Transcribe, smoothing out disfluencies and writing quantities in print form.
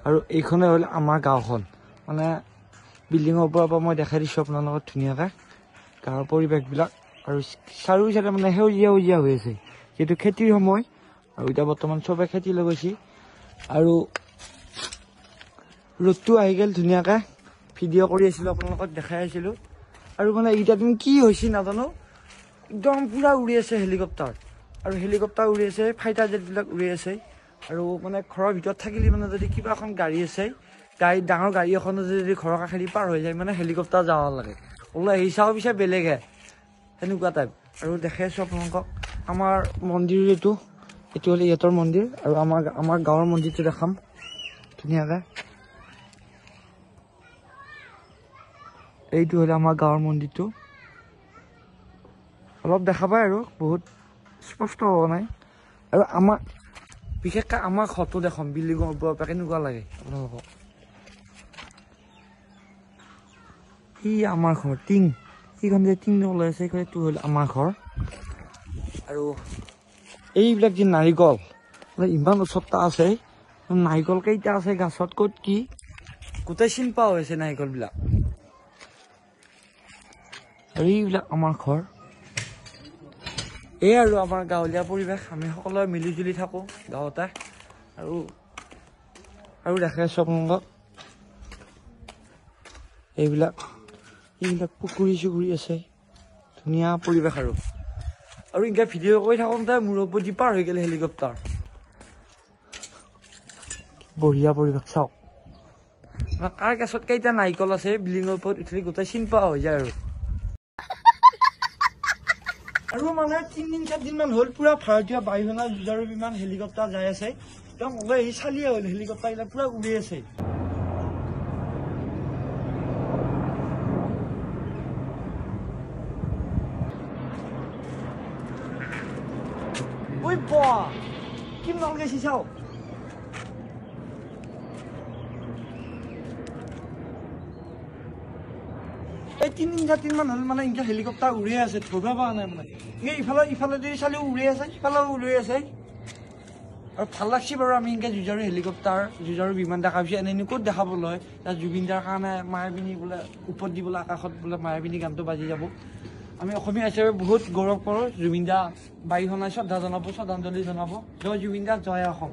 আৰু এইখনে হ'ল আমাৰ গাঁওখন মানে বিল্ডিঙৰ ওপৰৰ পৰা মই দেখাই দিছোঁ আপোনাৰ লগত ধুনীয়াকৈ গাঁৱৰ পৰিৱেশবিলাক আৰু চাৰিওফালে মানে সেউজীয়া সেউজীয়া হৈ আছে যিহেতু খেতিৰ সময় আৰু এতিয়া বৰ্তমান চবে খেতি লগাইছে আৰু ৰ'দটো আহি গ'ল ধুনীয়াকৈ ভিডিঅ' কৰি আছিলোঁ আপোনালোকক দেখাই আছিলোঁ আৰু মানে এতিয়া তুমি কি হৈছে নাজানো একদম পূৰা উৰি আছে হেলিকপ্টাৰ আৰু হেলিকপ্টাৰ উৰি আছে ফাইটাৰ জেটবিলাক উৰি আছে আৰু মানে ঘৰৰ ভিতৰত থাকিলে মানে যদি কিবা এখন গাড়ী আছে ডাঙৰ গাড়ী এখনো যদি ঘৰৰ কাষেদি পাৰ হৈ যায় মানে হেলিকপ্টাৰ যাব লাগে ওলাই আহি চাওঁ পিছে বেলেগহে সেনেকুৱা টাইপ আৰু দেখাই আছোঁ আপোনালোকক আমাৰ মন্দিৰ এইটো হ'ল ইহঁতৰ মন্দিৰ আৰু আমাৰ গাঁৱৰ মন্দিৰটো দেখাম ধুনীয়াকৈ এইটো হ'ল আমাৰ গাঁৱৰ মন্দিৰটো অলপ দেখা পায় আৰু বহুত স্পষ্ট হোৱা নাই আৰু আমাৰ বিশেষকৈ আমাৰ ঘৰটো দেখাম বিল্ডিঙৰ ওপৰৰ পৰা কেনেকুৱা লাগে আপোনালোকক ই আমাৰ ঘৰ টিং এইখন যে টিং ওলাই আছে এইটো হ'ল আমাৰ ঘৰ আৰু এইবিলাক যে নাৰিকল ইমান ওচৰটা আছে নাৰিকল কেইটা আছে গাছত ক'ত কি গোটেই চিন পোৱা হৈছে নাৰিকলবিলাক আৰু এইবিলাক আমাৰ ঘৰ এই আৰু আমাৰ গাঁৱলীয়া পৰিৱেশ আমি সকলোৱে মিলি জুলি থাকোঁ গাঁৱতে আৰু দেখাই আছোঁ আপোনালোকক এইবিলাক পুখুৰী চুখুৰী আছে ধুনীয়া পৰিৱেশ আৰু এনেকৈ ভিডিঅ' কৰি থাকোঁতে মোৰ ওপৰত পাৰ হৈ গ'ল হেলিকপ্টাৰ বঢ়িয়া পৰিৱেশ চাওক কাৰ গেছত কেইটা নাৰিকল আছে বিল্ডিঙৰ ওপৰত উঠিলে গোটেই চিন পোৱা হৈ যায় আৰু মানে 3-4 দিনমান হ'ল পুৰা ভাৰতীয় বায়ুসেনা যুঁজাৰু বিমান হেলিকপ্টাৰ যাই আছে একদম ওলাই আহি চালিয়ে হ'ল হেলিকপ্টাৰবিলাক পুৰা উৰি আছে ঐ বাহ কি নাম গাইছি চাওক এই 3-4 দিনমান হ'ল মানে এনেকৈ হেলিকপ্টাৰ উৰিয়ে আছে ধৰিব পৰা নাই মানে ইফালে যদি চালেও উৰি আছে সিফালেও উৰি আছে আৰু ভাল লাগছে বাৰু আমি এনেকৈ যুঁজাৰু হেলিকপ্টাৰ যুঁজাৰু বিমান দেখা পাইছোঁ এনেই ক'ত দেখাবলৈ তাত জুবিন দাৰ কাৰণে মায়াবিনী বোলে ওপৰত দি বোলে আকাশত বোলে মায়াবিনী গানটো বাজি যাব আমি অসমীয়া হিচাপে বহুত গৌৰৱ কৰোঁ জুবিন দা বায়ুসেনাই শ্ৰদ্ধা জনাব শ্ৰদ্ধাঞ্জলি জনাব জয় জুবিন দা জয় অসম